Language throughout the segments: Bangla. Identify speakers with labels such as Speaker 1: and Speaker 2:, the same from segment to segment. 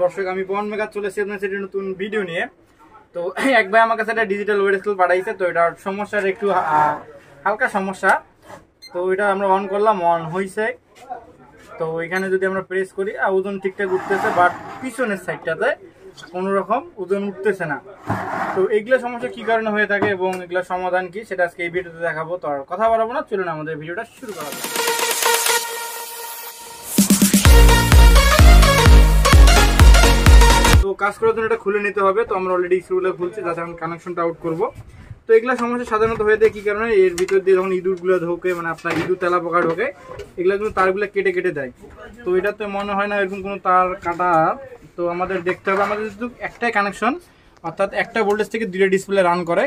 Speaker 1: দর্শক, আমি পবন মেঘা চলে এসেছি আপনার সাথে নতুন ভিডিও নিয়ে। তো এক ভাই আমার কাছে একটা ডিজিটাল ওয়েট স্কেল পাঠাইছে। তো এটার সমস্যার একটু হালকা সমস্যা। তো এটা আমরা অন করলাম, অন হয়েছে। তো এখানে যদি আমরা প্রেস করি ওজন ঠিকঠাক উঠতেছে, বাট পিছনের সাইডটাতে কোনো রকম ওজন উঠতেছে না। তো এইগুলো সমস্যা কি কারণে হয়ে থাকে এবং এগুলোর সমাধান কি সেটা আজকে এই ভিডিওতে দেখাবো। তো আর কথা বলবো না, চলুন আমাদের ভিডিওটা শুরু করা যাক। তো কাজ করার জন্য এটা খুলে নিতে হবে। তো আমরা অলরেডি স্ক্রুগুলো খুলছি, যাতে আমি কানেকশনটা আউট করবো। তো এগুলা সমস্যা সাধারণত হয়ে থাকে কি কারণে, এর ভিতর দিয়ে যখন ইঁদুরগুলো ঢোকে, মানে আপনার ইঁদুর তেলা পোকা ঢোকে, এগুলো কিন্তু তারগুলো কেটে কেটে দেয়। তো এটা তো মনে হয় না এরকম কোনো তার কাটা। তো আমাদের দেখতে হবে, আমাদের শুধু একটাই কানেকশন, অর্থাৎ একটা ভোল্টেজ থেকে দুইটা ডিসপ্লে রান করে।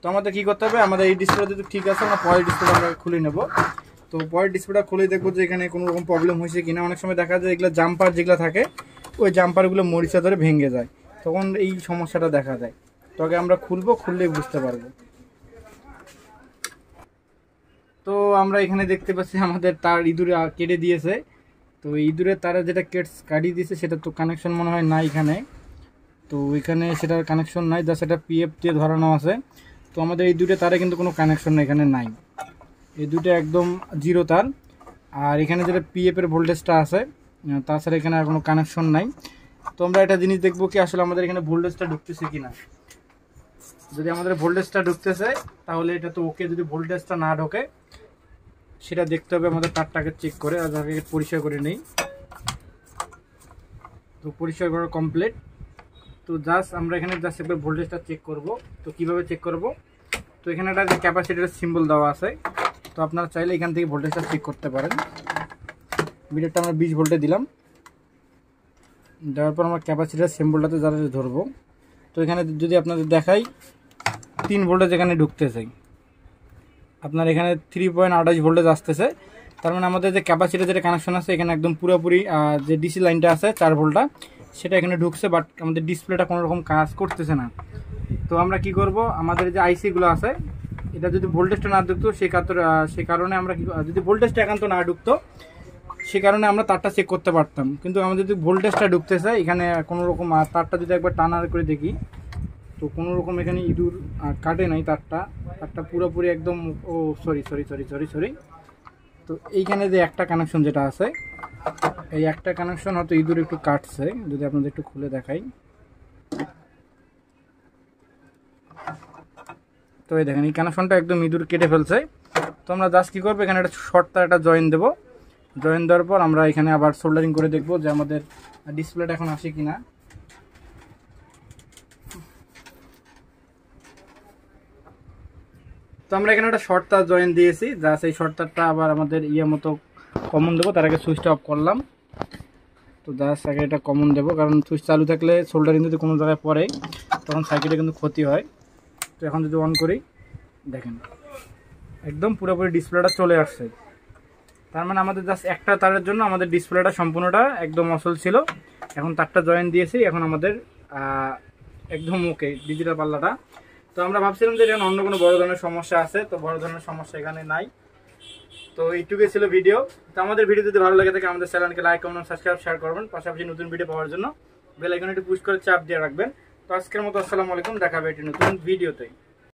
Speaker 1: তো আমাদের কি করতে হবে, আমাদের এই ডিসপ্লে যদি ঠিক আছে, আমরা পরের ডিসপ্লেটা আমরা খুলে নেব। তো পরের ডিসপ্লেটা খুলে দেখবো যে এখানে কোনো রকম প্রবলেম হয়েছে কিনা। অনেক সময় দেখা যায় এগুলো জাম্পার যেগুলো থাকে, ওই জাম্পারগুলো মরিচা ধরে ভেঙে যায়, তখন এই সমস্যাটা দেখা যায়। তো আগে আমরা খুলবো, খুললেই বুঝতে পারবো। তো আমরা এখানে দেখতে পাচ্ছি আমাদের তার ইঁদুরে কেটে দিয়েছে। তো ইঁদুরের তারা যেটা কাটিয়ে দিয়েছে সেটা তো কানেকশন মনে হয় না এখানে। তো এখানে সেটার কানেকশন নাই, যা সেটা পিএফ দিয়ে ধরানো আছে। তো আমাদের এই দুটো তারে কিন্তু কোনো কানেকশন এখানে নাই, এই দুটো একদম জিরো তার। আর এখানে যেটা পিএফের ভোল্টেজটা আছে, তাছাড়া এখানে আর কোনো কানেকশন নাই। তো আমরা একটা জিনিস দেখবো কি আসলে আমাদের এখানে ভোল্টেজটা ঢুকতেছে কিনা। যদি আমাদের ভোল্টেজটা ঢুকতেছে তাহলে এটা তো ওকে, যদি ভোল্টেজটা না ঢোকে সেটা দেখতে হবে আমাদের তারটাকে চেক করে। আর আগে পরিষ্কার করে নেই। তো পরিষ্কার করা কমপ্লিট। তো জাস্ট আমরা এখানে জাস্ট একবার ভোল্টেজটা চেক করব। তো কিভাবে চেক করব, তো এখানে একটা যে ক্যাপাসিটরের সিম্বল দেওয়া আছে, তো আপনারা চাইলে এখান থেকে ভোল্টেজটা চেক করতে পারেন। মিটারটা আমরা 20 ভোল্টে দিলাম, দেওয়ার পর আমরা ক্যাপাসিটরের সিম্বলটাতে যারা ধরবো। তো এখানে যদি আপনাদের দেখাই 3 ভোল্টেজ এখানে ঢুকতেছে, আপনার এখানে 3.28 ভোল্টেজ আসতেছে। তার মানে আমাদের যে ক্যাপাসিটার যেটা কানেকশন আছে এখানে একদম পুরোপুরি যে ডিসি লাইনটা আছে 4 ভোল্টটা, সেটা এখানে ঢুকছে, বাট আমাদের ডিসপ্লেটা কোনো রকম কাজ করতেছে না। তো আমরা কি করব, আমাদের যে আইসিগুলো আছে এটা যদি ভোল্টেজটা না ঢুকতো সে কারণে আমরা যদি ভোল্টেজটা একান্ত না ঢুকতো সে কারণে আমরা তারটা চেক করতে পারতাম। কিন্তু আমাদের যদি ভোল্টেজটা ঢুকতেছে এখানে কোনো রকম, তারটা যদি একবার টানা করে দেখি, তো কোনো রকম এখানে ইঁদুর কাটে নাই। তারটা পুরোপুরি একদম, ও সরি। তো এইখানে যে একটা কানেকশন যেটা আছে, এই একটা কানেকশন হয়তো ইঁদুর একটু কাটছে। যদি আপনাদের একটু খুলে দেখাই, তো এই দেখেন এই কানেকশনটা একদম ইঁদুর কেটে ফেলছে। তো আমরা জাস্ট কী করবো, এখানে একটা শর্ট তার একটা জয়েন দেবো। জয়েন দেওয়ার পর আমরা এখানে আবার সোল্ডারিং করে দেখবো যে আমাদের ডিসপ্লেটা এখন আসে কিনা। তো আমরা এখানে একটা শর্ট তার জয়েন দিয়েছি, জাস্ট এই শর্ট তারটা আবার আমাদের মতো কমন দেবো। তার আগে সুইচটা অফ করলাম। তো জাস্ট আগে এটা কমন দেবো, কারণ সুইচ চালু থাকলে সোল্ডারিং যদি কোনো জায়গায় পড়ে তখন সার্কিটে কিন্তু ক্ষতি হয়। তো এখন যদি অন করি, দেখেন একদম পুরোপুরি ডিসপ্লেটা চলে আসছে। তার মানে আমাদের জাস্ট একটা তারের জন্য আমাদের ডিসপ্লেটা সম্পূর্ণটা একদম অচল ছিল। এখন তারটা জয়েন দিয়েছি, এখন আমাদের একদম ওকে ডিজিটাল পাল্লাটা। তো আমরা ভাবছিলাম যে এখানে অন্য কোনো বড় ধরনের সমস্যা আছে, তো বড় ধরনের সমস্যা এখানে নাই। তো এইটুকুই ছিল ভিডিও। তো আমাদের ভিডিও যদি ভালো লাগে থাকে আমাদের চ্যানেলকে লাইক, কমেন্ট, সাবস্ক্রাইব, শেয়ার করবেন। পাশাপাশি নতুন ভিডিও পাওয়ার জন্য বেল আইকনটি পুশ করে চাপ দিয়ে রাখবেন। তো আজকের মতো আসসালামু আলাইকুম, দেখা হবে একটি নতুন ভিডিওতে।